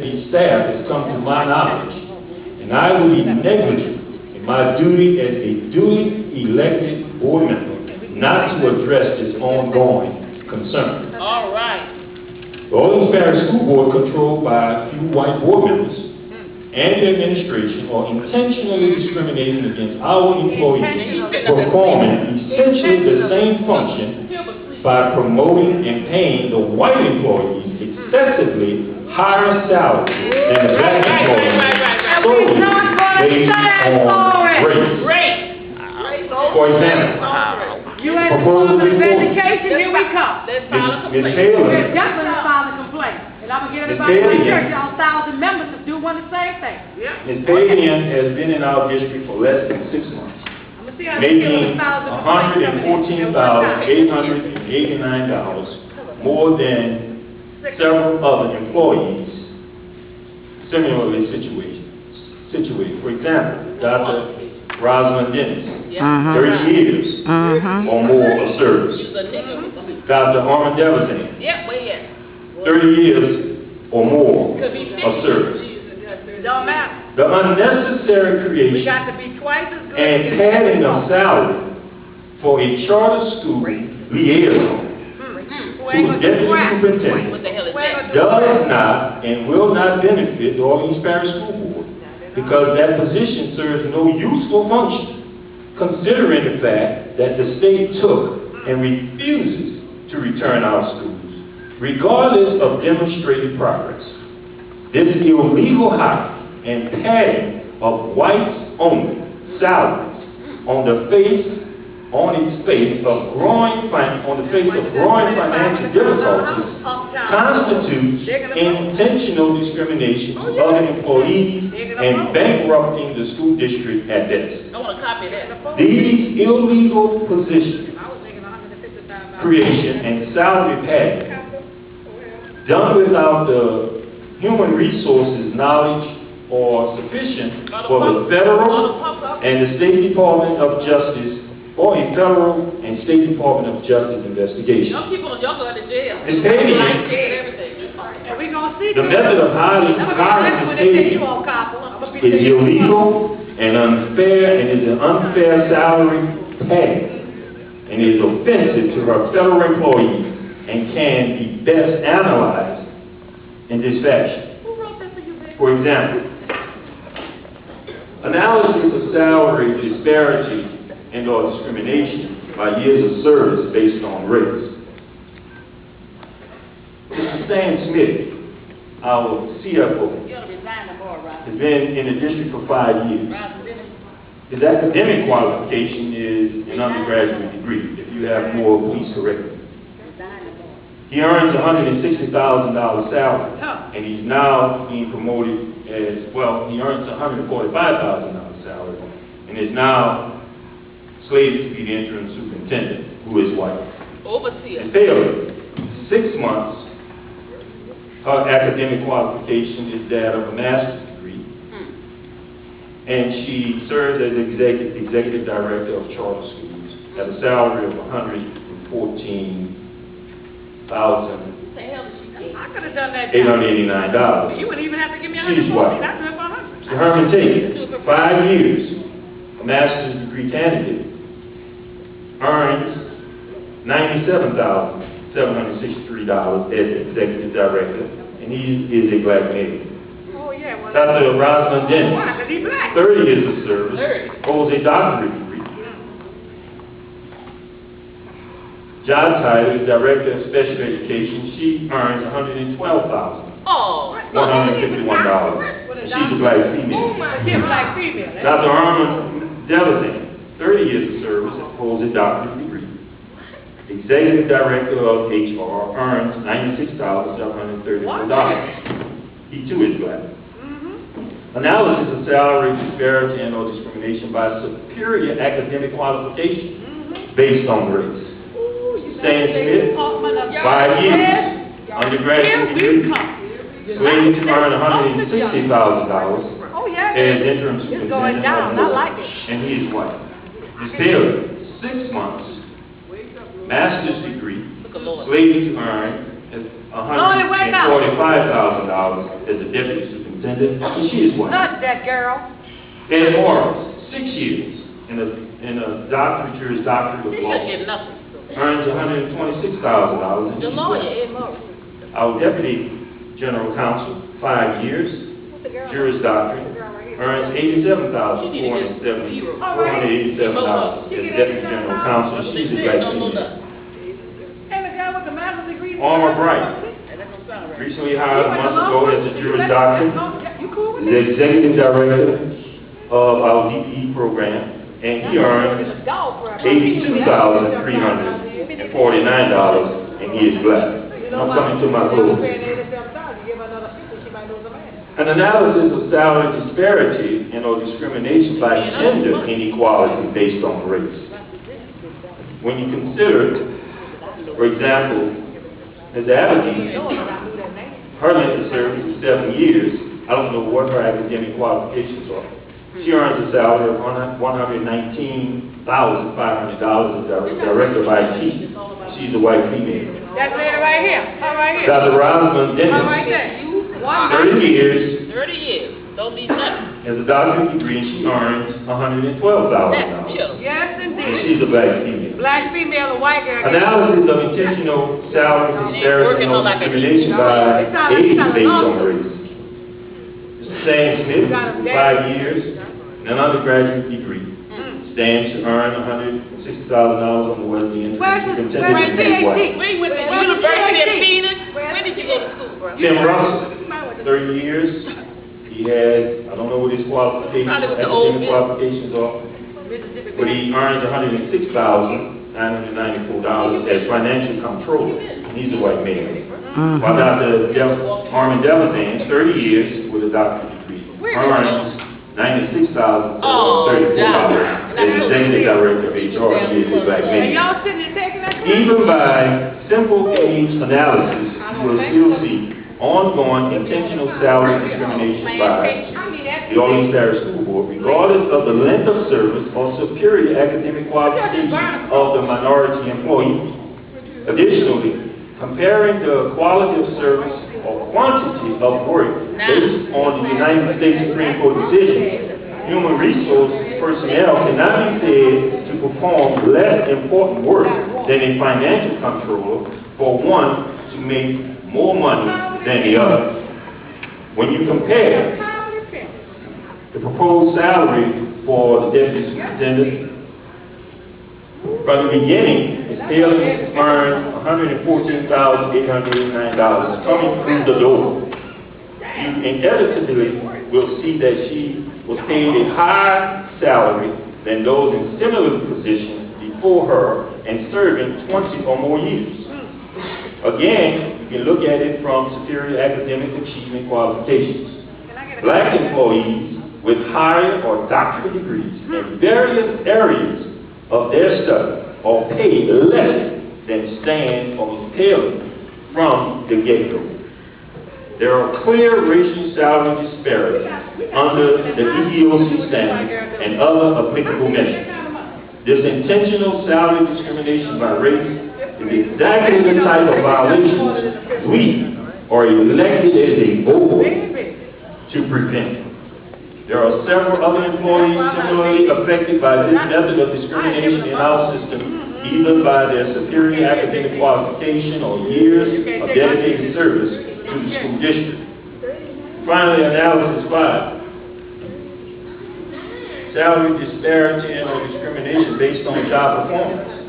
university staff has come to my knowledge, and I will be negligent in my duty as a duly elected board member not to address this ongoing concern. All right. The Orleans Parish School Board, controlled by a few white board members and the administration, are intentionally discriminating against our employees performing essentially the same function by promoting and paying the white employees excessively higher salaries than the black employees solely based on race. For example, you ain't Department of Education, here we come. Ms. Taylor, We're definitely filing a complaint. And I'm going to get everybody in my church, y'all 1,000 members to do one the same thing. Ms. Fabian has been in our district for less than 6 months, making $114,889 more than several other employees similarly situated. For example, Dr. Rosalind Dennis, 30 years or more of service. Dr. Armand Devizan, 30 years or more of service. Don't matter. The unnecessary We creation got to be twice as good. and padding of salary for a charter school liaison whose deputy superintendent does not and will not benefit the Orleans Parish School Board because that position serves no useful function, considering the fact that the state took and refuses to return our schools, regardless of demonstrated progress. This illegal hire and padding of whites only salaries on its face of growing financial difficulties constitutes intentional discrimination of other employees and bankrupting the school district at best. I want a copy of that. These illegal position creation and salary padding done without the human resources knowledge or sufficient for the federal and the State Department of Justice or a federal and State Department of Justice investigation. Young people, y'all go to jail. Ms. Fabian, the method of hiring Ms. Fabian is illegal and unfair and is an unfair salary pay and is offensive to her federal employees and can be best analyzed in this fashion. For example, analysis of salary disparity and or discrimination by years of service based on race. Mr. Stan Smith, our CFO, has been in the district for 5 years. His academic qualification is an undergraduate degree. If you have more, please correct me. He earns $160,000 salary, and he's now being promoted as, well, he earns $145,000 salary, and is now slated to be the interim superintendent, who is white. Overseer. And failed 6 months. Her academic qualification is that of a master's degree, and she serves as executive director of charter schools at a salary of $114,889. I could have done that. You wouldn't even have to give me She's white. Mr. Herman Tate, 5 years, a master's degree candidate, earns $97,763 as executive director, and he is a black male. Oh, yeah. Well, Dr. Rosalind Dennis, why? 'Cause he black. 30 years of service, holds a doctorate degree. Job title is Director of Special Education. She earns $112,151. And she's a black female. Yeah, black female. Dr. Armand Devizan, 30 years of service, holds a doctorate degree. Executive Director of HR, earns $96,734. He too is black. Analysis of salary disparity and or discrimination by superior academic qualification based on race. Stan Smith, 5 years, undergraduate degree, slated to earn $160,000 as interim superintendent, and he is white. Ms. Taylor, 6 months, master's degree, slated to earn $145,000 as the deputy superintendent, and she is white. Not that girl. Ed Morris, 6 years in a doctorate, Juris Doctorate of He Law, should get nothing. earns $126,000. The lawyer, Ed Morris. Our deputy general counsel, 5 years, Juris Doctorate, earns $87,487 as deputy general counsel. She's a black female. And the guy with the master's degree. Armor Bright, recently hired a month ago as a Juris Doctorate, You cool with the executive director of our DPE program, and he earns $82,349, and he is black. I'm coming to my close. An analysis of salary disparity and or discrimination by gender inequality based on race. When you consider, for example, Ms. Aberdeen, her length of service is 7 years. I don't know what her academic qualifications are. She earns a salary of $119,500 as director of IT. She's a white female. That lady right here. Her right here. Dr. Rosamond Her Dennis, right there. 30 years 30 years. Don't be nothing. as a doctorate degree, and she earns $112,000. That's chill. Yes, And indeed. she's a black female. Black female or white girl. Analysis of intentional salary disparity and discrimination by age based on race. Sam Smith, 5 years, and an undergraduate degree. Stands to earn $160,000 on the Wesleyan Superintendent where's and his wife. Where you went to university of Phoenix? Where did you go to school, bro? Tim Russell, 30 years. He has, I don't know what his qualifications, Probably with the old academic qualifications are, but he earns $106,994 as financial controller. He's a white male. While Dr. Harmon Delavant, 30 years with a doctorate degree, earns $96,034 as executive director of HR. He is a black And male. y'all sitting there taking that. Even by simple age analysis, you will still see ongoing intentional salary discrimination by the Orleans Parish School Board, regardless of the length of service or superior academic qualifications of the minority employee. Additionally, comparing the quality of service or quantity of work based on the United States Supreme Court decision, human resource personnel cannot be said to perform less important work than a financial controller for one to make more money than the other. When you compare the proposed salary for the deputy superintendent, from the beginning, Ms. Taylor earned $114,889 coming through the door. You inevitably will see that she was paid a higher salary than those in similar positions before her and serving 20 or more years. Again, you can look at it from superior academic achievement qualifications. Black employees with higher or doctorate degrees in various areas of their study are paid less than Stan or Ms. Taylor from the get-go. There are clear racial salary disparities under the EEOC standard and other applicable measures. This intentional salary discrimination by race is exactly the type of violations we are elected as a board to prevent. There are several other employees similarly affected by this method of discrimination in our system, either by their superior academic qualification or years of dedicated service to the school district. Finally, analysis 5. Salary disparity and or discrimination based on job performance.